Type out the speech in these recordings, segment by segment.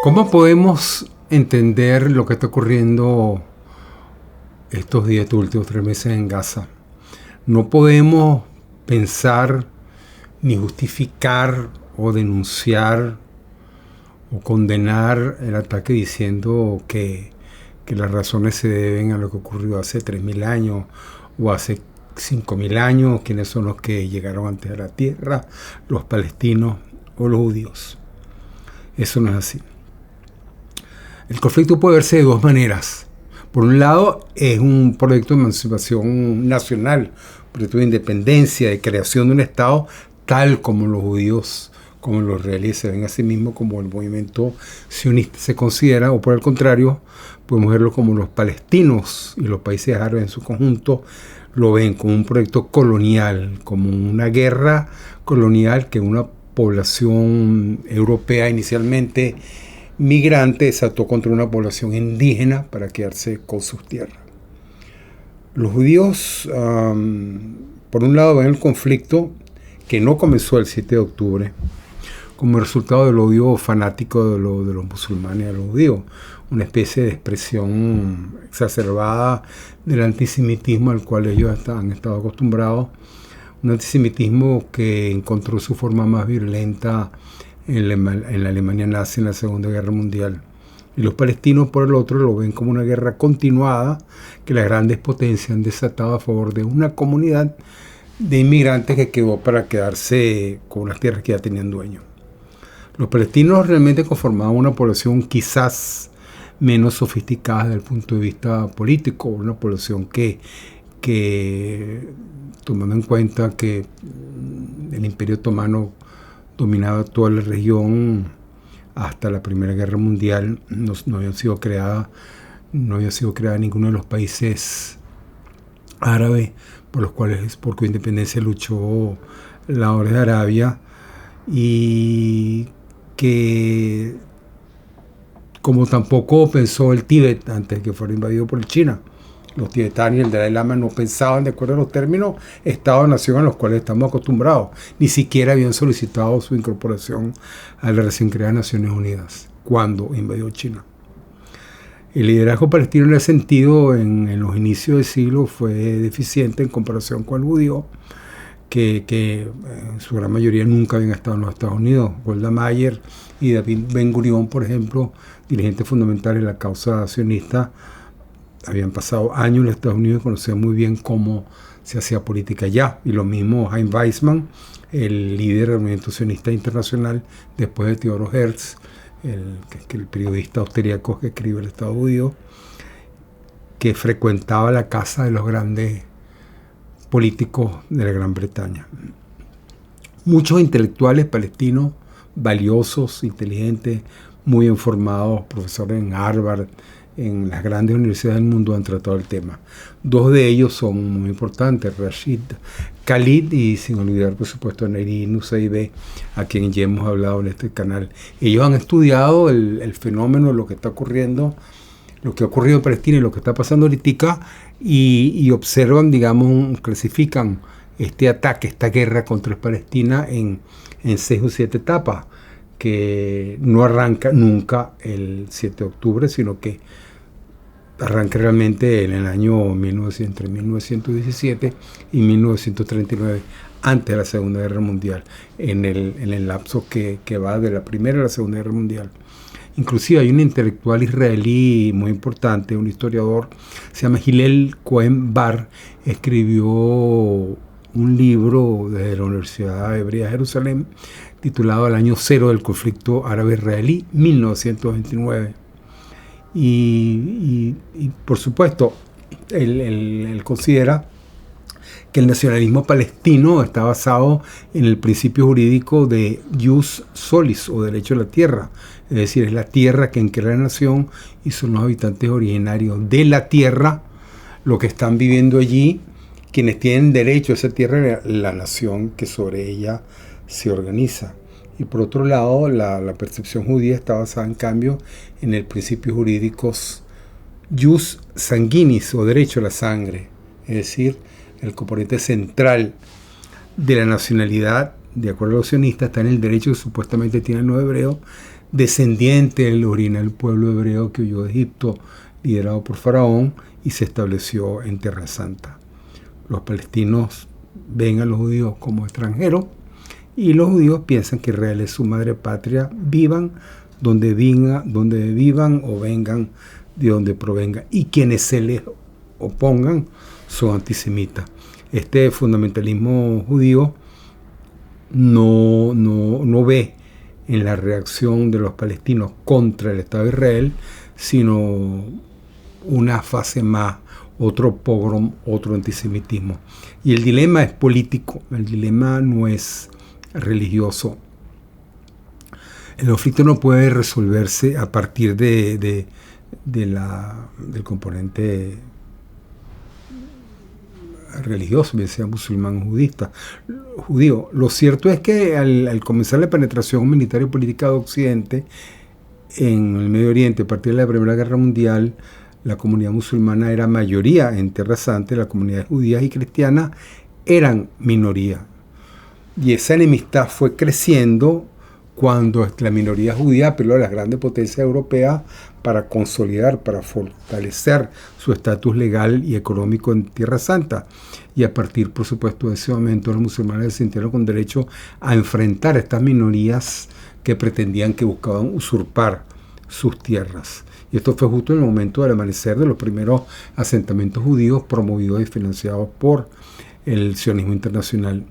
¿Cómo podemos entender lo que está ocurriendo estos días, estos últimos 3 meses en Gaza? No podemos pensar ni justificar o denunciar o condenar el ataque diciendo que las razones se deben a lo que ocurrió hace 3.000 años o hace 5.000 años, quiénes son los que llegaron antes a la tierra, los palestinos o los judíos. Eso no es así. El conflicto puede verse de dos maneras. Por un lado, es un proyecto de emancipación nacional, un proyecto de independencia, de creación de un Estado, tal como los judíos, como los israelíes se ven a sí mismos, como el movimiento sionista se considera, o por el contrario, podemos verlo como los palestinos y los países árabes en su conjunto lo ven como un proyecto colonial, como una guerra colonial que una población europea inicialmente migrante desató contra una población indígena para quedarse con sus tierras. Los judíos, por un lado, ven el conflicto que no comenzó el 7 de octubre como resultado del odio fanático de los musulmanes a los judíos, una especie de expresión exacerbada del antisemitismo al cual ellos han estado acostumbrados, un antisemitismo que encontró su forma más virulenta en la Alemania nazi en la Segunda Guerra Mundial. Y los palestinos, por el otro, lo ven como una guerra continuada que las grandes potencias han desatado a favor de una comunidad de inmigrantes que quedó para quedarse con las tierras que ya tenían dueño. Los palestinos realmente conformaban una población quizás menos sofisticada desde el punto de vista político, una población que tomando en cuenta que el Imperio Otomano dominaba toda la región hasta la Primera Guerra Mundial, no había sido creada ninguno de los países árabes por cuya independencia luchó la Orden de Arabia, y que como tampoco pensó el Tíbet antes de que fuera invadido por China. Los tibetanos y el Dalai Lama no pensaban de acuerdo a los términos Estado-nación a los cuales estamos acostumbrados. Ni siquiera habían solicitado su incorporación a la recién creada Naciones Unidas cuando invadió China. El liderazgo palestino en ese sentido en los inicios del siglo fue deficiente en comparación con el judío, que en su gran mayoría nunca habían estado en los Estados Unidos. Golda Meir y David Ben Gurión, por ejemplo, dirigentes fundamentales de la causa sionista, habían pasado años en los Estados Unidos y conocían muy bien cómo se hacía política allá. Y lo mismo Chaim Weizmann, el líder del movimiento sionista internacional, después de Theodor Herzl, el periodista austríaco que escribe el Estado judío, que frecuentaba la casa de los grandes políticos de la Gran Bretaña. Muchos intelectuales palestinos valiosos, inteligentes, muy informados, profesores en Harvard, en las grandes universidades del mundo han tratado el tema. Dos de ellos son muy importantes, Rashid Khalid y, sin olvidar por supuesto, Neri Nusseibeh, a quien ya hemos hablado en este canal. Ellos han estudiado el fenómeno, lo que está ocurriendo, lo que ha ocurrido en Palestina y lo que está pasando ahorita, y observan, digamos, clasifican este ataque, esta guerra contra Palestina en 6 o 7 etapas, que no arranca nunca el 7 de octubre, sino que arranca realmente en el año entre 1917 y 1939, antes de la Segunda Guerra Mundial, en el lapso que va de la Primera a la Segunda Guerra Mundial. Inclusive hay un intelectual israelí muy importante, un historiador, se llama Hillel Cohen Bar, escribió un libro desde la Universidad Hebrea de Jerusalén titulado El año cero del conflicto árabe-israelí, 1929. Y por supuesto, él considera que el nacionalismo palestino está basado en el principio jurídico de jus solis, o derecho a la tierra. Es decir, es la tierra quien crea la nación y son los habitantes originarios de la tierra los que están viviendo allí, quienes tienen derecho a esa tierra, la nación que sobre ella se organiza. Y por otro lado, la percepción judía está basada en cambio en el principio jurídico jus sanguinis, o derecho a la sangre, es decir, el componente central de la nacionalidad, de acuerdo a los sionistas, está en el derecho que supuestamente tienen los hebreos descendiente del original pueblo hebreo que huyó de Egipto, liderado por Faraón, y se estableció en Tierra Santa. Los palestinos ven a los judíos como extranjeros y los judíos piensan que Israel es su madre patria, vivan donde vivan o vengan de donde provengan, y quienes se les opongan son antisemitas. Este fundamentalismo judío no ve en la reacción de los palestinos contra el Estado de Israel, sino una fase más, otro pogrom, otro antisemitismo. Y el dilema es político, el dilema no es religioso. El conflicto no puede resolverse a partir del componente religioso, bien sea musulmán o judío. Lo cierto es que al comenzar la penetración militar y política de Occidente en el Medio Oriente, a partir de la Primera Guerra Mundial, la comunidad musulmana era mayoría en Tierra Santa, las comunidades judías y cristianas eran minoría. Y esa enemistad fue creciendo cuando la minoría judía apeló a las grandes potencias europeas para consolidar, para fortalecer su estatus legal y económico en Tierra Santa. Y a partir, por supuesto, de ese momento, los musulmanes se sintieron con derecho a enfrentar a estas minorías que pretendían, que buscaban usurpar sus tierras. Y esto fue justo en el momento del amanecer de los primeros asentamientos judíos promovidos y financiados por el sionismo internacional.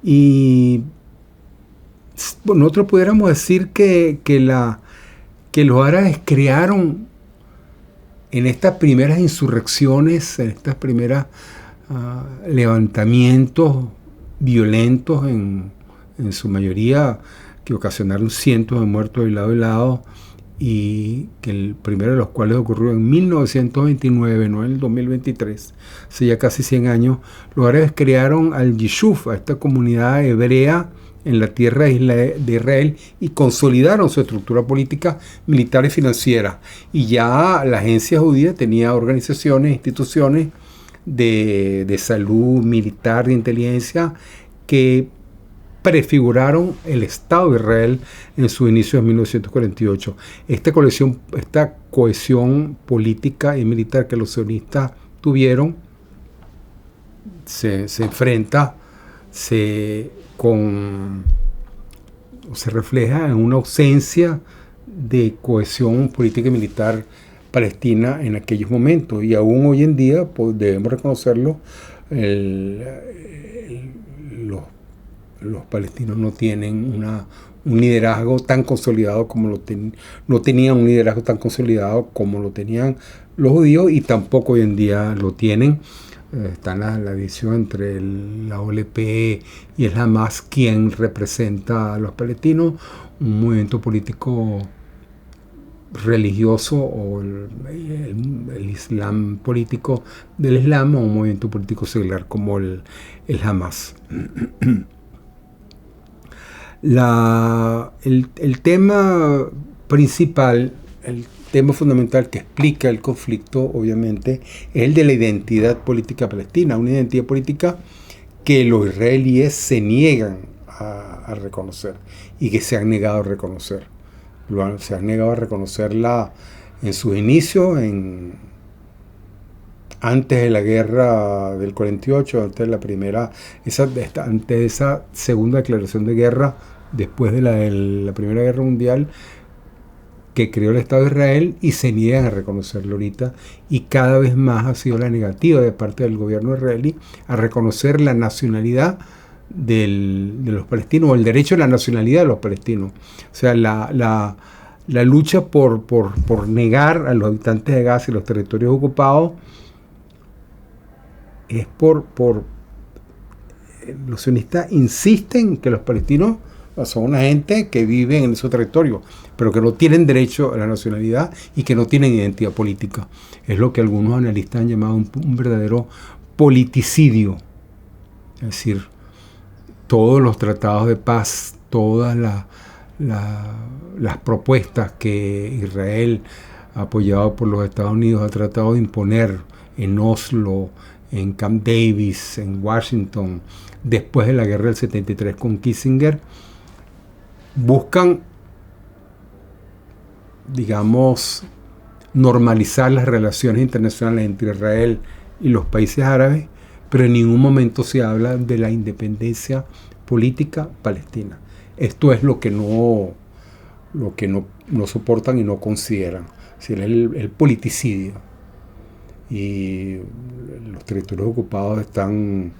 Y bueno, nosotros pudiéramos decir que los árabes crearon en estas primeras insurrecciones, en estas primeras levantamientos violentos, en su mayoría, que ocasionaron cientos de muertos de lado y lado, y que el primero de los cuales ocurrió en 1929, no en el 2023, hace ya casi 100 años. Los árabes crearon al Yishuv, a esta comunidad hebrea en la tierra de Israel, y consolidaron su estructura política, militar y financiera. Y ya la agencia judía tenía organizaciones, instituciones de salud, militar, de inteligencia, que prefiguraron el Estado de Israel en su inicio en 1948. Esta cohesión política y militar que los sionistas tuvieron se enfrenta, se refleja en una ausencia de cohesión política y militar palestina en aquellos momentos. Y aún hoy en día, pues, debemos reconocerlo, los palestinos no tienen un liderazgo tan consolidado como no tenían un liderazgo tan consolidado como lo tenían los judíos, y tampoco hoy en día lo tienen. Está la división entre la OLP y el Hamas, quien representa a los palestinos, un movimiento político religioso, o el Islam político del Islam, o un movimiento político secular como el Hamas. El tema principal, el tema fundamental que explica el conflicto, obviamente, es el de la identidad política palestina, una identidad política que los israelíes se niegan a reconocer, y que se han negado a reconocer. Se han negado a reconocerla en sus inicios, antes de la guerra del 48, antes de esa segunda declaración de guerra, después de la Primera Guerra Mundial, que creó el Estado de Israel, y se niegan a reconocerlo ahorita, y cada vez más ha sido la negativa de parte del gobierno israelí a reconocer la nacionalidad de los palestinos, o el derecho a la nacionalidad de los palestinos. O sea, la lucha por negar a los habitantes de Gaza y los territorios ocupados es los sionistas insisten que los palestinos son una gente que vive en esos territorios, pero que no tienen derecho a la nacionalidad y que no tienen identidad política. Es lo que algunos analistas han llamado un verdadero politicidio. Es decir, todos los tratados de paz, todas las propuestas que Israel, apoyado por los Estados Unidos, ha tratado de imponer en Oslo, en Camp Davis, en Washington, después de la guerra del 73 con Kissinger, buscan digamos, normalizar las relaciones internacionales entre Israel y los países árabes, pero en ningún momento se habla de la independencia política palestina. Esto es lo que no soportan y no consideran. Es decir, el politicidio. Y los territorios ocupados están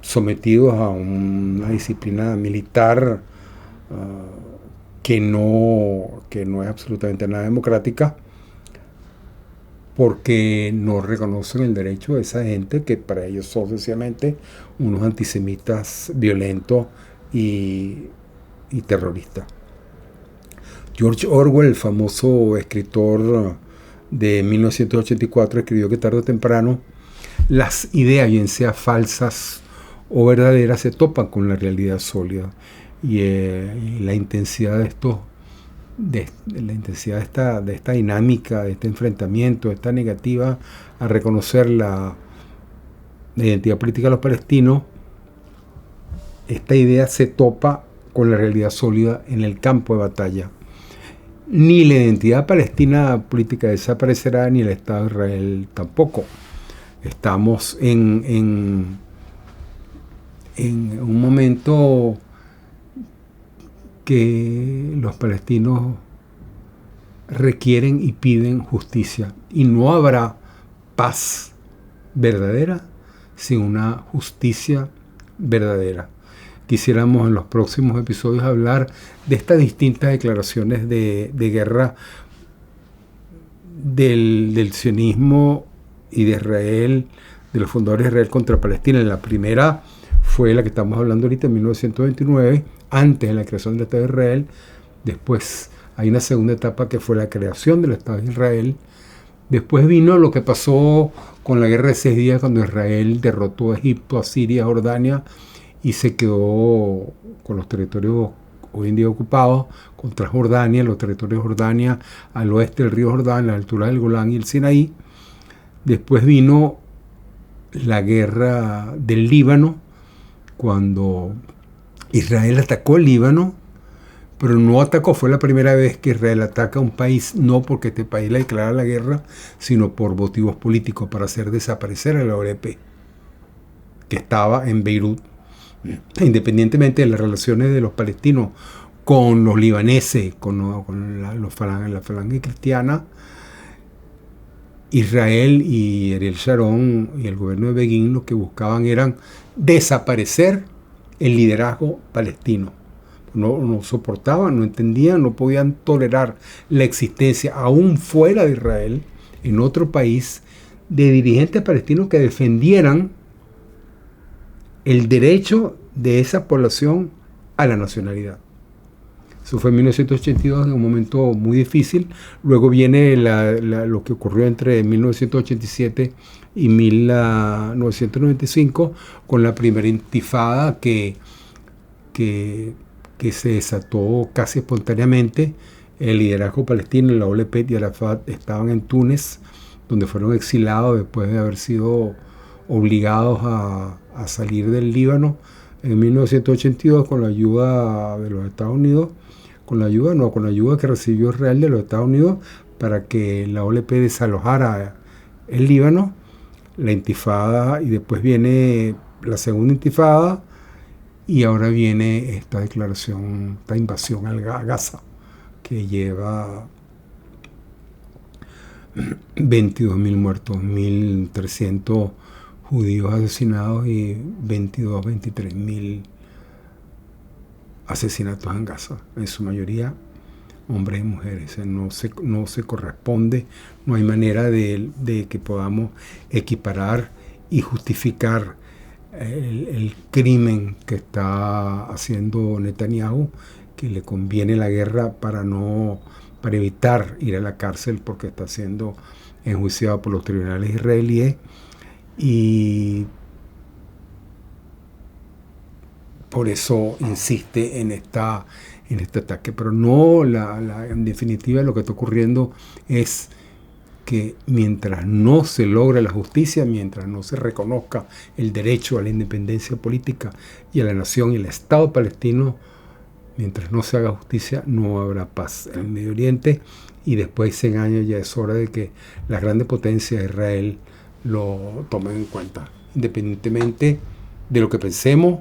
sometidos a una disciplina militar que no es absolutamente nada democrática, porque no reconocen el derecho de esa gente que para ellos son sencillamente unos antisemitas violentos y terroristas. George Orwell, el famoso escritor de 1984, escribió que tarde o temprano las ideas, bien sean falsas o verdaderas, se topan con la realidad sólida. Y la intensidad de esta dinámica, de este enfrentamiento, de esta negativa a reconocer la identidad política de los palestinos, esta idea se topa con la realidad sólida en el campo de batalla. Ni la identidad palestina política desaparecerá, ni el Estado de Israel tampoco. Estamos en un momento que los palestinos requieren y piden justicia. Y no habrá paz verdadera sin una justicia verdadera. Quisiéramos en los próximos episodios hablar de estas distintas declaraciones de guerra del sionismo y de Israel, de los fundadores de Israel contra Palestina. La primera fue la que estamos hablando ahorita, en 1929, antes de la creación del Estado de Israel. Después hay una segunda etapa que fue la creación del Estado de Israel. Después vino lo que pasó con la guerra de 6 días, cuando Israel derrotó a Egipto, a Siria, a Jordania, y se quedó con los territorios hoy en día ocupados contra Jordania, los territorios de Jordania al oeste del río Jordán, a la altura del Golán y el Sinaí. Después vino la guerra del Líbano, cuando Israel atacó el Líbano, pero no atacó, fue la primera vez que Israel ataca a un país, no porque este país le declara la guerra, sino por motivos políticos, para hacer desaparecer a la OLP, que estaba en Beirut. Independientemente de las relaciones de los palestinos con los libaneses, con la falange cristiana, Israel y Ariel Sharon y el gobierno de Begin lo que buscaban eran desaparecer el liderazgo palestino. No soportaban, no entendían, no podían tolerar la existencia, aún fuera de Israel, en otro país, de dirigentes palestinos que defendieran el derecho de esa población a la nacionalidad. Eso fue en 1982, en un momento muy difícil. Luego viene lo que ocurrió entre 1987 y 1995, con la primera intifada que se desató casi espontáneamente. El liderazgo palestino, la OLP y Arafat estaban en Túnez, donde fueron exilados después de haber sido obligados a salir del Líbano en 1982 con la ayuda de los Estados Unidos, con la ayuda que recibió Israel de los Estados Unidos para que la OLP desalojara el Líbano, la intifada, y después viene la segunda intifada, y ahora viene esta declaración, esta invasión a Gaza, que lleva 22.000 muertos, 1.300 judíos asesinados y 23.000 asesinatos en Gaza, en su mayoría hombres y mujeres. No se corresponde, no hay manera de que podamos equiparar y justificar el crimen que está haciendo Netanyahu, que le conviene la guerra para evitar ir a la cárcel, porque está siendo enjuiciado por los tribunales israelíes. Y por eso insiste en este ataque. Pero no, en definitiva lo que está ocurriendo es que mientras no se logre la justicia, mientras no se reconozca el derecho a la independencia política y a la nación y el Estado palestino, Mientras no se haga justicia, no habrá paz en el Medio Oriente, y después de 100 años ya es hora de que las grandes potencias de Israel lo tomen en cuenta, independientemente de lo que pensemos,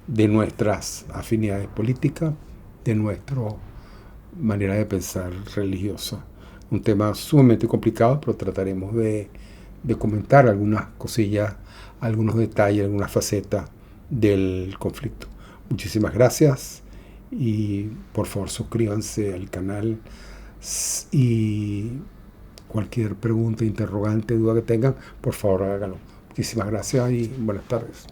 de nuestras afinidades políticas, de nuestra manera de pensar religiosa. Un tema sumamente complicado, pero trataremos de comentar algunas cosillas, algunos detalles, algunas facetas del conflicto. Muchísimas gracias y por favor suscríbanse al canal y cualquier pregunta, interrogante, duda que tengan, por favor háganlo. Muchísimas gracias y buenas tardes.